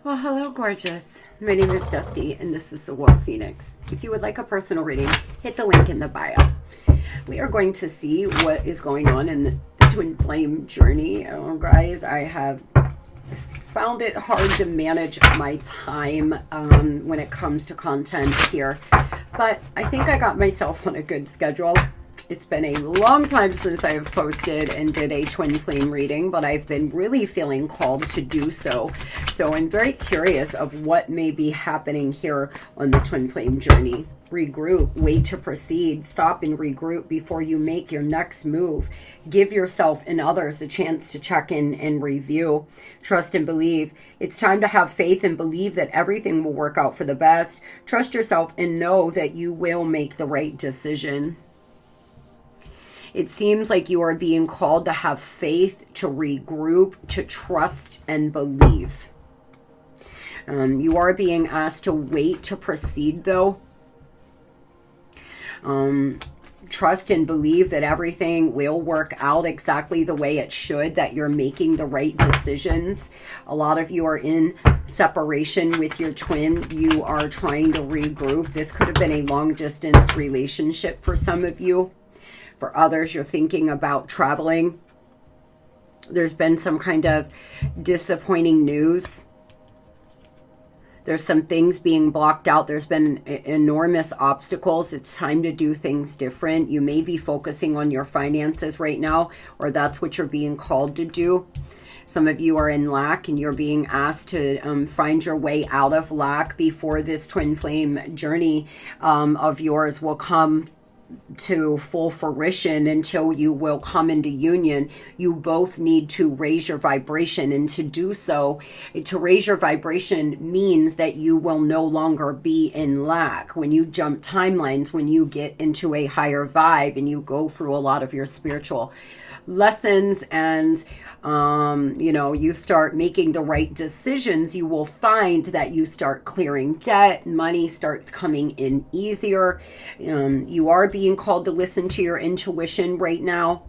Well, hello, gorgeous. My name is Dusty, and this is the World Phoenix. If you would like a personal reading, hit the link in the bio. We are going to see what is going on in the twin flame journey. Oh, guys, I have found it hard to manage my time when it comes to content here, but I think I got myself on a good schedule. It's been a long time since I have posted and did a twin flame reading, but I've been really feeling called to do so. So I'm very curious of what may be happening here on the twin flame journey. Regroup, wait to proceed, stop and regroup before you make your next move. Give yourself and others a chance to check in and review. Trust and believe. It's time to have faith and believe that everything will work out for the best. Trust yourself and know that you will make the right decision. It seems like you are being called to have faith, to regroup, to trust and believe. You are being asked to wait to proceed, though. Trust and believe that everything will work out exactly the way it should, that you're making the right decisions. A lot of you are in separation with your twin. You are trying to regroup. This could have been a long distance relationship for some of you. For others, you're thinking about traveling. There's been some kind of disappointing news. There's some things being blocked out. There's been enormous obstacles. It's time to do things different. You may be focusing on your finances right now, or that's what you're being called to do. Some of you are in lack and you're being asked to find your way out of lack before this twin flame journey of yours will come to full fruition. Until you will come into union, you both need to raise your vibration, and to do so, to raise your vibration means that you will no longer be in lack. When you jump timelines, when you get into a higher vibe and you go through a lot of your spiritual lessons and you start making the right decisions, you will find that you start clearing debt, money starts coming in easier. You are being called to listen to your intuition right now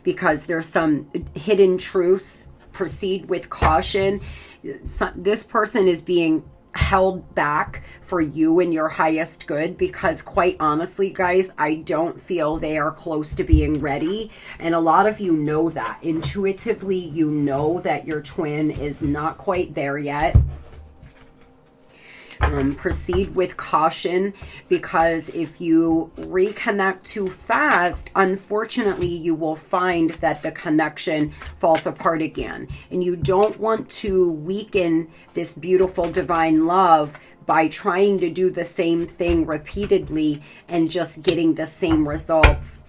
because there's some hidden truths. Proceed with caution. This person is being held back for you and your highest good because, quite honestly, guys, I don't feel they are close to being ready. And a lot of you know that. Intuitively, you know that your twin is not quite there yet. Proceed with caution, because if you reconnect too fast, unfortunately, you will find that the connection falls apart again. And you don't want to weaken this beautiful divine love by trying to do the same thing repeatedly and just getting the same results.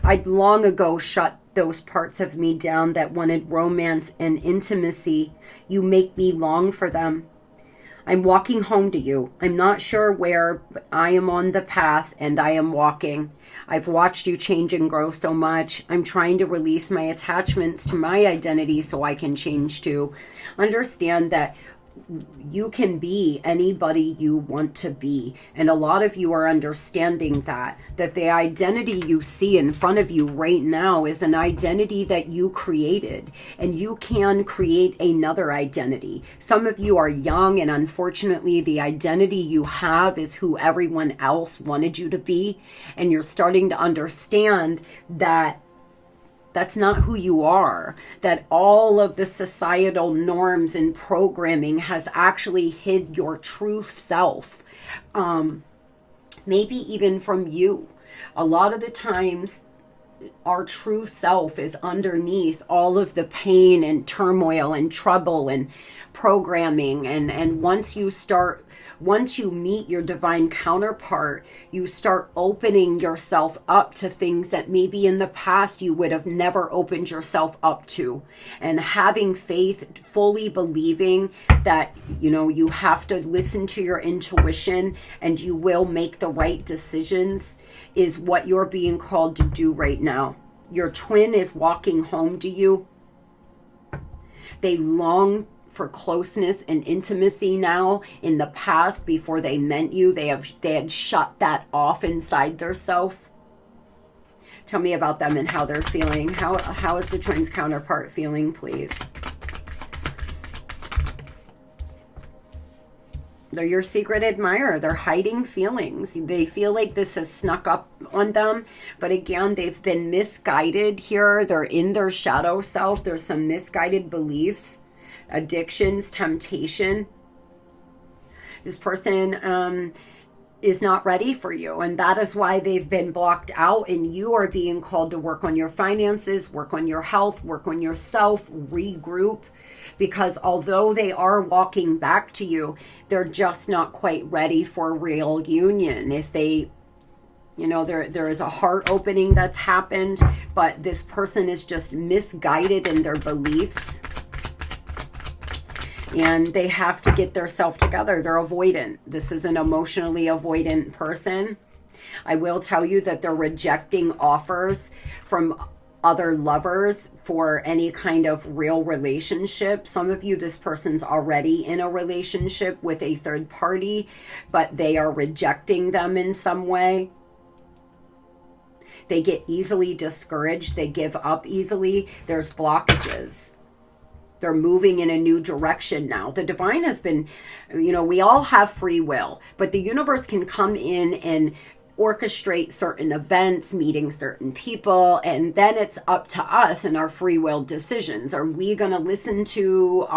I'd long ago shut those parts of me down that wanted romance and intimacy. You make me long for them. I'm walking home to you. I'm not sure where, but I am on the path and I am walking. I've watched you change and grow so much. I'm trying to release my attachments to my identity so I can change too. Understand that you can be anybody you want to be. And a lot of you are understanding that the identity you see in front of you right now is an identity that you created, and you can create another identity. Some of you are young, and unfortunately the identity you have is who everyone else wanted you to be. And you're starting to understand that that's not who you are, that all of the societal norms and programming has actually hid your true self, maybe even from you. A lot of the times, our true self is underneath all of the pain and turmoil and trouble and programming. And once you meet your divine counterpart, you start opening yourself up to things that maybe in the past you would have never opened yourself up to. And having faith, fully believing that, you have to listen to your intuition and you will make the right decisions, is what you're being called to do right now. Your twin is walking home to you. They long for closeness and intimacy now. In the past, before they met you, they had shut that off inside their self. Tell me about them and how they're feeling. How is the twin's counterpart feeling, please? They're your secret admirer. They're hiding feelings. They feel like this has snuck up on them. But again, they've been misguided here. They're in their shadow self. There's some misguided beliefs, addictions, temptation. This person is not ready for you. And that is why they've been blocked out. And you are being called to work on your finances, work on your health, work on yourself, regroup. Because although they are walking back to you, they're just not quite ready for real union. If they, you know, there is a heart opening that's happened, but this person is just misguided in their beliefs. And they have to get their self together. They're avoidant. This is an emotionally avoidant person. I will tell you that they're rejecting offers from other lovers for any kind of real relationship. Some of you, this person's already in a relationship with a third party, but they are rejecting them in some way. They get easily discouraged. They give up easily. There's blockages. They're moving in a new direction now. The divine has been, you know, we all have free will, but the universe can come in and orchestrate certain events, meeting certain people, and then it's up to us and our free will decisions. Are we going to listen to,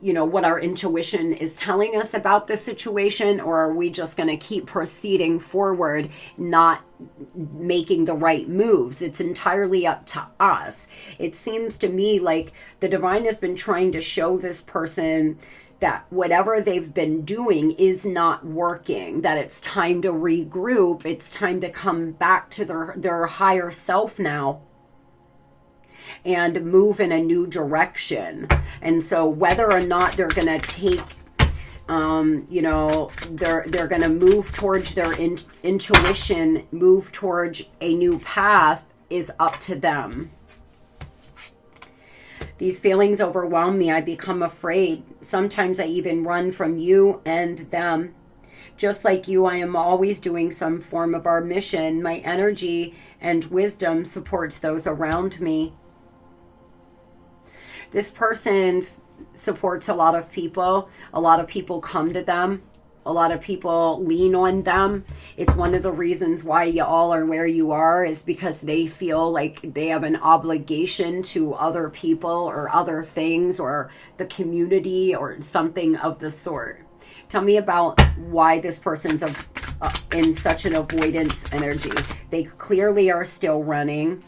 you know, what our intuition is telling us about the situation, or are we just going to keep proceeding forward, not making the right moves? It's entirely up to us. It seems to me like the divine has been trying to show this person that whatever they've been doing is not working, that it's time to regroup, it's time to come back to their higher self now and move in a new direction. And so whether or not they're going to take, you know, they're going to move towards their intuition, move towards a new path, is up to them. These feelings overwhelm me. I become afraid. Sometimes I even run from you and them. Just like you, I am always doing some form of our mission. My energy and wisdom supports those around me. This person supports a lot of people. A lot of people come to them. A lot of people lean on them. It's one of the reasons why you all are where you are, is because they feel like they have an obligation to other people or other things or the community or something of the sort. Tell me about why this person's in such an avoidance energy. They clearly are still running.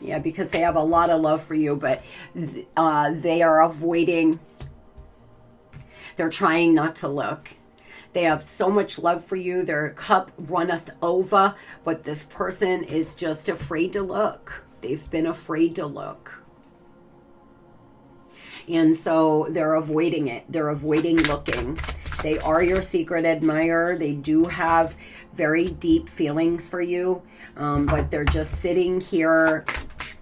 Yeah, because they have a lot of love for you, but they are avoiding. They're trying not to look. They have so much love for you. Their cup runneth over, but this person is just afraid to look. They've been afraid to look. And so they're avoiding it. They're avoiding looking. They are your secret admirer. They do have very deep feelings for you, but they're just sitting here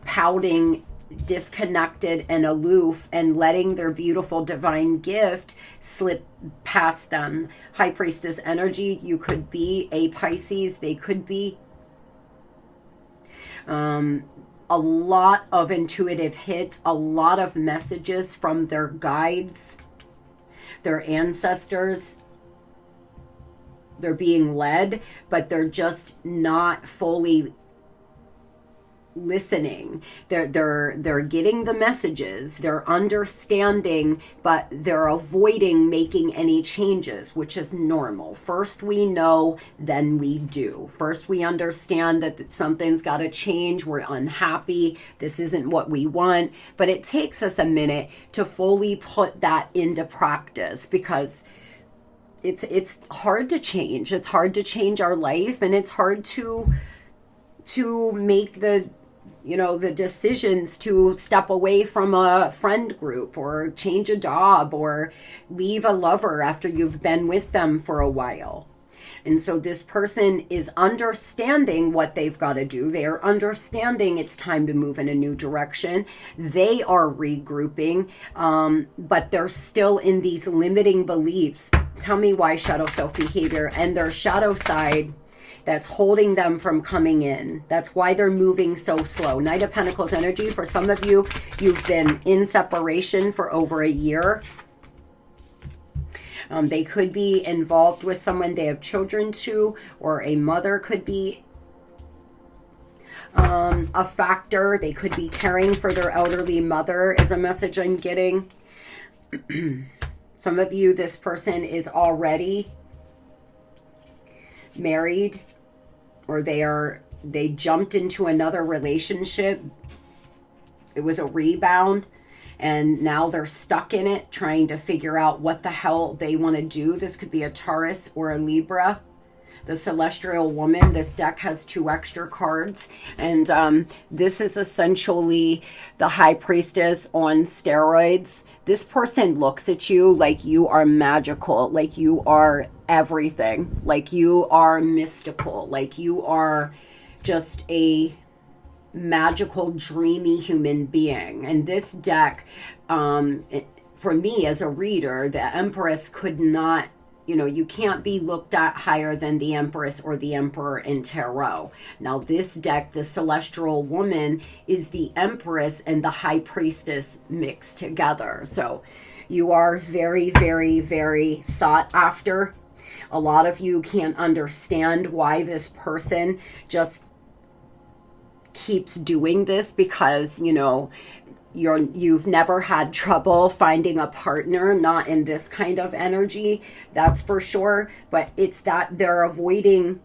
pouting, disconnected and aloof, and letting their beautiful divine gift slip past them. High Priestess energy. You could be a Pisces. They could be. A lot of intuitive hits, a lot of messages from their guides, their ancestors. They're being led, but they're just not fully listening. They're getting the messages, they're understanding, but they're avoiding making any changes, which is normal. First we know, then we do. First we understand that something's got to change. We're unhappy. This isn't what we want. But it takes us a minute to fully put that into practice, because it's hard to change. It's hard to change our life, and it's hard to make the decisions to step away from a friend group, or change a job, or leave a lover after you've been with them for a while. And so this person is understanding what they've got to do. They are understanding it's time to move in a new direction. They are regrouping, but they're still in these limiting beliefs. Tell me why shadow self-behavior and their shadow side that's holding them from coming in. That's why they're moving so slow. Knight of Pentacles energy. For some of you, you've been in separation for over a year. They could be involved with someone they have children to, or a mother could be a factor. They could be caring for their elderly mother is a message I'm getting. Some of you, this person is already married, or they jumped into another relationship. It was a rebound, and now they're stuck in it trying to figure out what the hell they want to do. This could be a Taurus or a Libra. The Celestial Woman, this deck has 2 extra cards, and this is essentially the High Priestess on steroids. This person looks at you like you are magical, like you are everything, like you are mystical, like you are just a magical, dreamy human being. And this deck, for me as a reader, the Empress could not, you can't be looked at higher than the Empress or the Emperor in Tarot. Now this deck, the Celestial Woman, is the Empress and the High Priestess mixed together. So you are very, very, very sought after. A lot of you can't understand why this person just keeps doing this, because, you've never had trouble finding a partner, not in this kind of energy, that's for sure. But it's that they're avoiding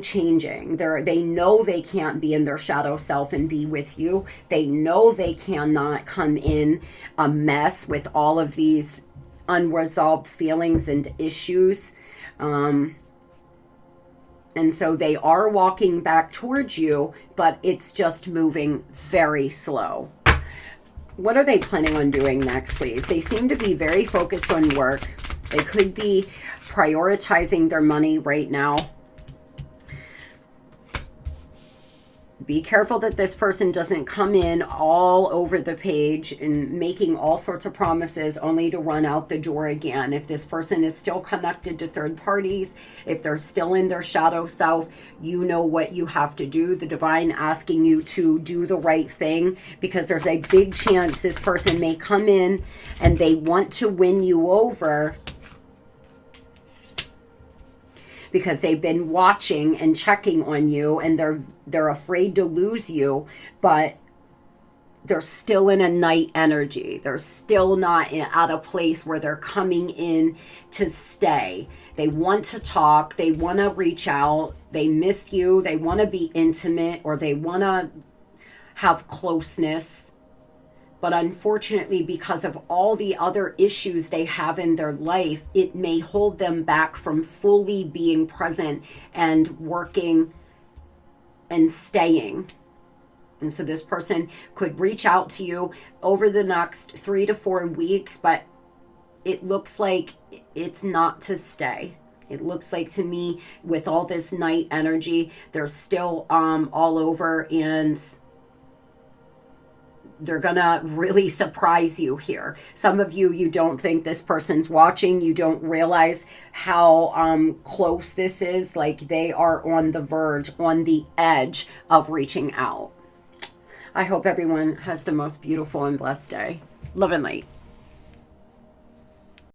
changing. They know they can't be in their shadow self and be with you. They know they cannot come in a mess with all of these unresolved feelings and issues. And so they are walking back towards you, but it's just moving very slow. What are they planning on doing next, please? They seem to be very focused on work. They could be prioritizing their money right now. Be careful that this person doesn't come in all over the page and making all sorts of promises only to run out the door again. If this person is still connected to third parties, if they're still in their shadow self, you know what you have to do. The divine asking you to do the right thing, because there's a big chance this person may come in and they want to win you over, because they've been watching and checking on you, and they're afraid to lose you, but they're still in a night energy. They're still not at a place where they're coming in to stay. They want to talk. They want to reach out. They miss you. They want to be intimate, or they want to have closeness. But unfortunately, because of all the other issues they have in their life, it may hold them back from fully being present and working and staying. And so this person could reach out to you over the next 3 to 4 weeks, but it looks like it's not to stay. It looks like to me, with all this night energy, they're still all over, and they're gonna really surprise you here. Some of you, you don't think this person's watching. You don't realize how close this is. Like, they are on the verge, on the edge of reaching out. I hope everyone has the most beautiful and blessed day. Love and light.